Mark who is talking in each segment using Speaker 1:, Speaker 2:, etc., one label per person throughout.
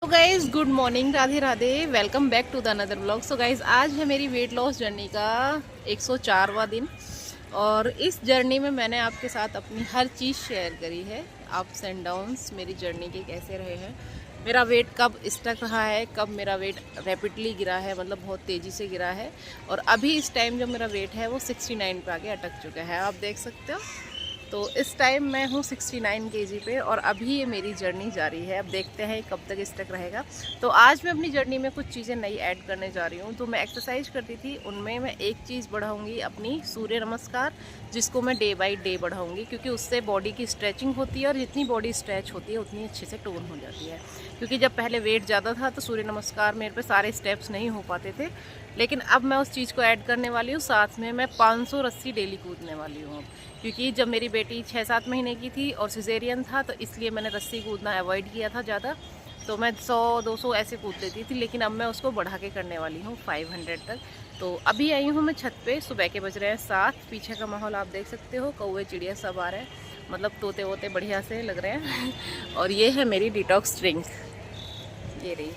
Speaker 1: तो guys good morning, Radhe Radhe, welcome back to the another blog. So guys आज है मेरी वेट लॉस जर्नी का 104वां दिन और इस जर्नी में मैंने आपके साथ अपनी हर चीज़ शेयर करी है। अप्स एंड डाउन्स मेरी जर्नी के कैसे रहे हैं, मेरा वेट कब स्टक रहा है, कब मेरा वेट रैपिडली गिरा है, मतलब बहुत तेज़ी से गिरा है। और अभी इस टाइम जो मेरा वेट है वो 69 पे आके अटक चुका है, आप देख सकते हो। तो इस टाइम मैं हूँ 69 केजी पे और अभी ये मेरी जर्नी जारी है। अब देखते हैं कब तक स्टक रहेगा। तो आज मैं अपनी जर्नी में कुछ चीज़ें नई ऐड करने जा रही हूँ। तो मैं एक्सरसाइज करती थी, उनमें मैं एक चीज़ बढ़ाऊँगी अपनी सूर्य नमस्कार, जिसको मैं डे बाई डे बढ़ाऊँगी, क्योंकि उससे बॉडी की स्ट्रेचिंग होती है और जितनी बॉडी स्ट्रेच होती है उतनी अच्छे से टोन हो जाती है। क्योंकि जब पहले वेट ज़्यादा था तो सूर्य नमस्कार मेरे पे सारे स्टेप्स नहीं हो पाते थे, लेकिन अब मैं उस चीज़ को ऐड करने वाली हूँ। साथ में मैं 500 रस्सी डेली कूदने वाली हूँ। क्योंकि जब मेरी बेटी 6-7 महीने की थी और सिजेरियन था तो इसलिए मैंने रस्सी कूदना अवॉइड किया था ज़्यादा। तो मैं 100-200 ऐसे कूद लेती थी, लेकिन अब मैं उसको बढ़ा के करने वाली हूँ 500 तक। तो अभी आई हूँ मैं छत पे, सुबह के बज रहे हैं 7। पीछे का माहौल आप देख सकते हो, कौवे चिड़िया सब आ रहे हैं, मतलब तोते वोते बढ़िया से लग रहे हैं। और ये है मेरी डिटॉक्स ड्रिंक, ये रही,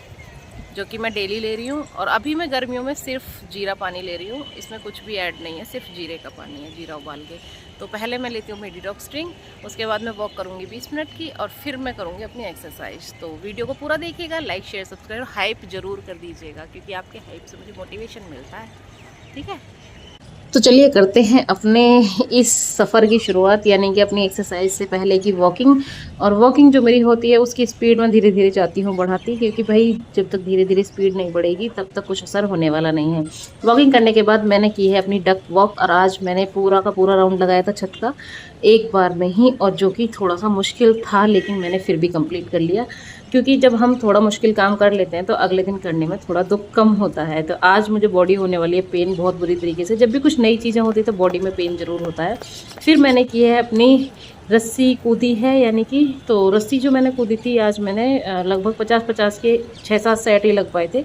Speaker 1: जो कि मैं डेली ले रही हूँ। और अभी मैं गर्मियों में सिर्फ जीरा पानी ले रही हूँ, इसमें कुछ भी ऐड नहीं है, सिर्फ जीरे का पानी है, जीरा उबाल के। तो पहले मैं लेती हूँ मेरी डिटॉक्स ड्रिंक, उसके बाद मैं वॉक करूँगी 20 मिनट की और फिर मैं करूँगी अपनी एक्सरसाइज। तो वीडियो को पूरा देखिएगा, लाइक शेयर सब्सक्राइब हाइप ज़रूर कर दीजिएगा, क्योंकि आपके हाइप से मुझे मोटिवेशन मिलता है। ठीक है, तो चलिए करते हैं अपने इस सफ़र की शुरुआत, यानी कि अपनी एक्सरसाइज से पहले की वॉकिंग। और वॉकिंग जो मेरी होती है उसकी स्पीड मैं धीरे धीरे जाती हूँ बढ़ाती, क्योंकि भाई जब तक धीरे धीरे स्पीड नहीं बढ़ेगी तब तक कुछ असर होने वाला नहीं है। वॉकिंग करने के बाद मैंने की है अपनी डक वॉक, और आज मैंने पूरा का पूरा राउंड लगाया था छत का एक बार में ही, और जो कि थोड़ा सा मुश्किल था, लेकिन मैंने फिर भी कंप्लीट कर लिया। क्योंकि जब हम थोड़ा मुश्किल काम कर लेते हैं तो अगले दिन करने में थोड़ा दुख कम होता है। तो आज मुझे बॉडी होने वाली है पेन बहुत बुरी तरीके से। जब भी कुछ नई चीज़ें होती है तो बॉडी में पेन ज़रूर होता है। फिर मैंने की है अपनी रस्सी कूदी है, यानी कि तो रस्सी जो मैंने कूदी थी आज मैंने लगभग 50-50 के 6-7 सेट ही लग पाए थे।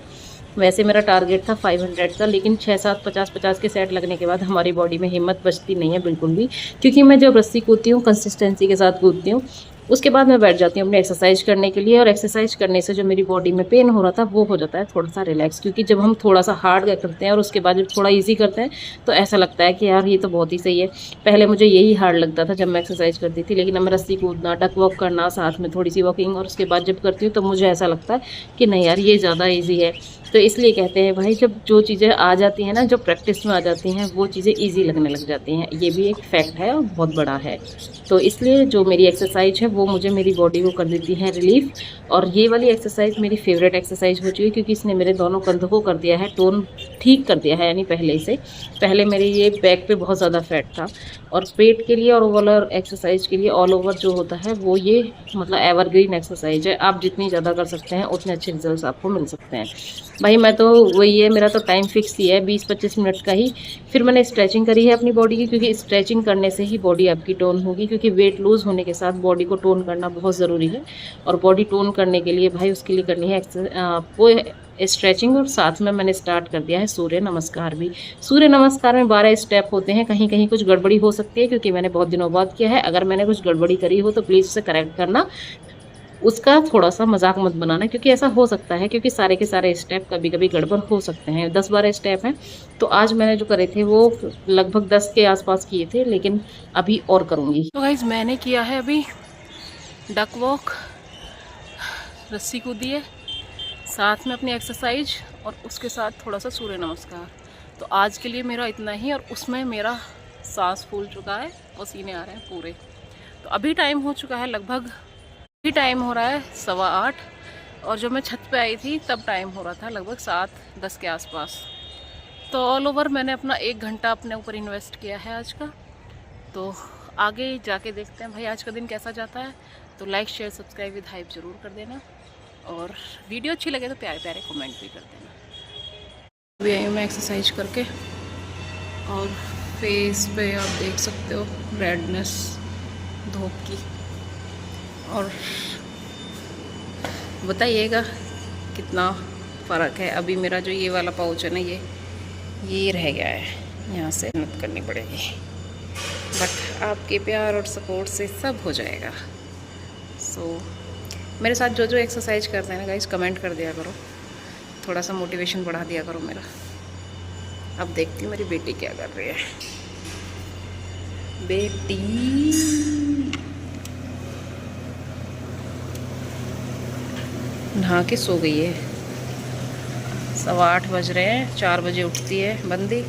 Speaker 1: वैसे मेरा टारगेट था 500 का, लेकिन 6-7 50-50 के सेट लगने के बाद हमारी बॉडी में हिम्मत बचती नहीं है बिल्कुल भी। क्योंकि मैं जब रस्सी कूदती हूँ कंसिस्टेंसी के साथ कूदती हूँ, उसके बाद मैं बैठ जाती हूँ अपनी एक्सरसाइज करने के लिए। और एक्सरसाइज करने से जो मेरी बॉडी में पेन हो रहा था वो हो जाता है थोड़ा सा रिलैक्स। क्योंकि जब हम थोड़ा सा हार्ड करते हैं और उसके बाद जब थोड़ा इजी करते हैं तो ऐसा लगता है कि यार ये तो बहुत ही सही है। पहले मुझे यही हार्ड लगता था जब मैं एक्सरसाइज करती थी, लेकिन अब मैं रस्सी कूदना, डक वॉक करना, साथ में थोड़ी सी वॉकिंग और उसके बाद जब करती हूँ तो मुझे ऐसा लगता है कि नहीं यार ये ज़्यादा ईजी है। तो इसलिए कहते हैं भाई, जब जो चीज़ें आ जाती हैं ना, जो प्रैक्टिस में आ जाती हैं, वो चीज़ें ईजी लगने लग जाती हैं। ये भी एक फैक्ट है और बहुत बड़ा है। तो इसलिए जो मेरी एक्सरसाइज है वो मुझे मेरी बॉडी को कर देती है रिलीफ। और ये वाली एक्सरसाइज मेरी फेवरेट एक्सरसाइज हो चुकी है, क्योंकि इसने मेरे दोनों कंधों को कर दिया है टोन, ठीक कर दिया है। यानी पहले से, पहले मेरे ये बैक पे बहुत ज़्यादा फैट था, और पेट के लिए और ओवरऑल एक्सरसाइज के लिए ऑल ओवर जो होता है वो ये मतलब एवरग्रीन एक्सरसाइज है। आप जितनी ज़्यादा कर सकते हैं उतने अच्छे रिजल्ट आपको मिल सकते हैं। भाई मैं तो वही है, मेरा तो टाइम फिक्स ही है 20-25 मिनट का ही। फिर मैंने स्ट्रेचिंग करी है अपनी बॉडी की, क्योंकि स्ट्रेचिंग करने से ही बॉडी आपकी टोन होगी। क्योंकि वेट लूज़ होने के साथ बॉडी को टोन करना बहुत ज़रूरी है, और बॉडी टोन करने के लिए भाई उसके लिए करनी है वो स्ट्रेचिंग। और साथ में मैंने स्टार्ट कर दिया है सूर्य नमस्कार भी। सूर्य नमस्कार में 12 स्टेप होते हैं। कहीं कहीं कुछ गड़बड़ी हो सकती है, क्योंकि मैंने बहुत दिनों बाद किया है। अगर मैंने कुछ गड़बड़ी करी हो तो प्लीज़ उसे करेक्ट करना, उसका थोड़ा-सा मज़ाक मत बनाना, क्योंकि ऐसा हो सकता है, क्योंकि सारे के सारे स्टेप कभी-कभी गड़बड़ हो सकते हैं। 10-12 स्टेप हैं, तो आज मैंने जो करे थे वो लगभग 10 के आसपास किए थे, लेकिन अभी और करूँगी। तो गाइस मैंने किया है अभी डक वॉक, रस्सी कूदी है, साथ में अपनी एक्सरसाइज और उसके साथ थोड़ा सा सूर्य नमस्कार। तो आज के लिए मेरा इतना ही, और उसमें मेरा सांस फूल चुका है, पसीने आ रहे हैं पूरे। तो अभी टाइम हो चुका है लगभग, अभी टाइम हो रहा है 8:15, और जब मैं छत पे आई थी तब टाइम हो रहा था लगभग 7-10 के आसपास। तो ऑल ओवर मैंने अपना 1 घंटा अपने ऊपर इन्वेस्ट किया है आज का। तो आगे जाके देखते हैं भाई आज का दिन कैसा जाता है। तो like share subscribe with hype ज़रूर कर देना, और वीडियो अच्छी लगे तो प्यारे प्यारे कमेंट भी कर देना। अभी आई हूँ मैं एक्सरसाइज करके, और फेस पे आप देख सकते हो रेडनेस धूप की। और बताइएगा कितना फ़र्क है। अभी मेरा जो ये वाला पाउच है ना, ये रह गया है, यहाँ से मेहनत करनी पड़ेगी, बट आपके प्यार और सपोर्ट से सब हो जाएगा। सो मेरे साथ जो जो एक्सरसाइज करते हैं ना गाइस, कमेंट कर दिया करो, थोड़ा सा मोटिवेशन बढ़ा दिया करो मेरा। अब देखती हूँ मेरी बेटी क्या कर रही है। बेटी नहा के सो गई है। 8:15 बज रहे हैं, 4 बजे उठती है बंदी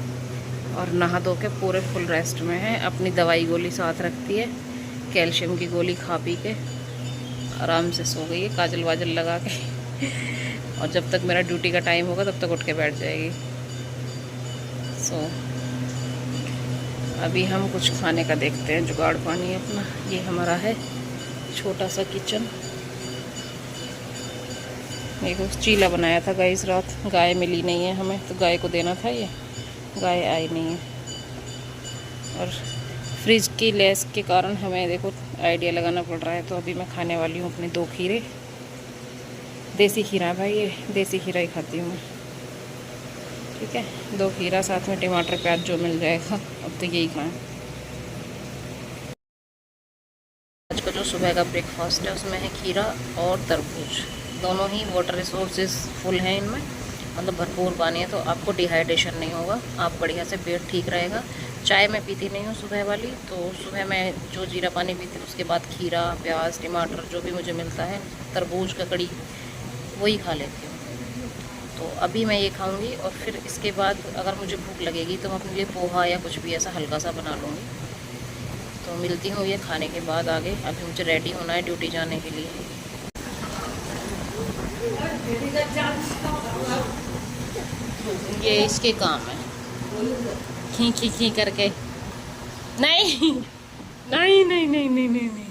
Speaker 1: और नहा धो के पूरे फुल रेस्ट में है। अपनी दवाई गोली साथ रखती है, कैल्शियम की गोली खा पी के आराम से सो गई है, काजल वाजल लगा के। और जब तक मेरा ड्यूटी का टाइम होगा तब तक उठ के बैठ जाएगी। सो अभी हम कुछ खाने का देखते हैं, जुगाड़ पानी अपना। ये हमारा है छोटा सा किचन। देखो चीला बनाया था गाइस रात, गाय मिली नहीं है हमें, तो गाय को देना था, ये गाय आई नहीं है। और फ्रिज की लेस के कारण हमें देखो आइडिया लगाना पड़ रहा है। तो अभी मैं खाने वाली हूँ अपने 2 खीरे। देसी खीरा है भाई, ये देसी खीरा ही खाती हूँ मैं। ठीक है, 2 खीरा साथ में टमाटर प्याज जो मिल जाएगा, अब तो यही खाएं। आज का जो सुबह का ब्रेकफास्ट है उसमें है खीरा और तरबूज। दोनों ही वाटर रिसोर्सेज फुल हैं इनमें, मतलब भरपूर पानी है, तो आपको डिहाइड्रेशन नहीं होगा, आप बढ़िया से पेट ठीक रहेगा। चाय मैं पीती नहीं हूँ सुबह वाली, तो सुबह मैं जो जीरा पानी पीती हूँ उसके बाद खीरा प्याज टमाटर जो भी मुझे मिलता है, तरबूज ककड़ी, वही खा लेती हूँ। तो अभी मैं ये खाऊंगी और फिर इसके बाद अगर मुझे भूख लगेगी तो मैं अपने लिए पोहा या कुछ भी ऐसा हल्का सा बना लूँगी। तो मिलती हूँ ये खाने के बाद आगे। अभी मुझे रेडी होना है ड्यूटी जाने के लिए। ये इसके काम है, खी खी खी करके। नहीं नहीं नहीं नहीं नहीं नहीं नहीं,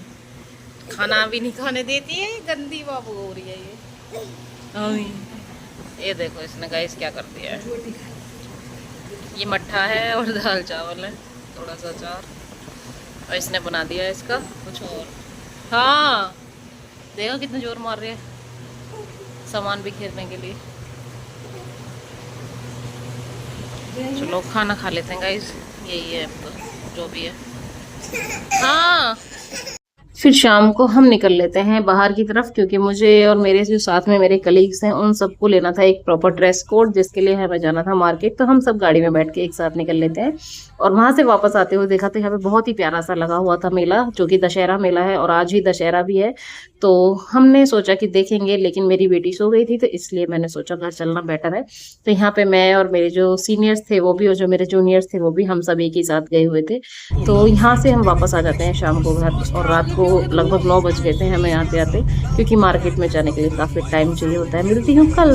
Speaker 1: खाना भी नहीं खाने देती है, गंदी बाबू हो रही है ये। ये देखो इसने गाइस क्या कर दिया है। ये मट्ठा है और दाल चावल है, थोड़ा सा अचार, और इसने बना दिया है इसका कुछ और। हाँ देखो कितना जोर मार रही है सामान बिखेरने के लिए। चलो खाना खा लेते हैं गाइस, यही है अब तो जो भी है। हाँ फिर शाम को हम निकल लेते हैं बाहर की तरफ, क्योंकि मुझे और मेरे जो साथ में मेरे कलीग्स हैं उन सबको लेना था एक प्रॉपर ड्रेस कोड, जिसके लिए हमें जाना था मार्केट। तो हम सब गाड़ी में बैठ के एक साथ निकल लेते हैं। और वहां से वापस आते हुए देखा तो यहाँ पे बहुत ही प्यारा सा लगा हुआ था मेला, जो कि दशहरा मेला है, और आज ही दशहरा भी है। तो हमने सोचा कि देखेंगे, लेकिन मेरी बेटी सो गई थी, तो इसलिए मैंने सोचा घर चलना बेटर है। तो यहाँ पे मैं और मेरे जो सीनियर्स थे वो भी, और जो मेरे जूनियर्स थे वो भी, हम सब एक ही साथ गए हुए थे। तो यहाँ से हम वापस आ जाते हैं शाम को घर, और रात को लगभग 9 बज गए थे हमें आते आते, क्योंकि मार्केट में जाने के लिए काफ़ी टाइम चाहिए होता है। मिलती हूँ कल।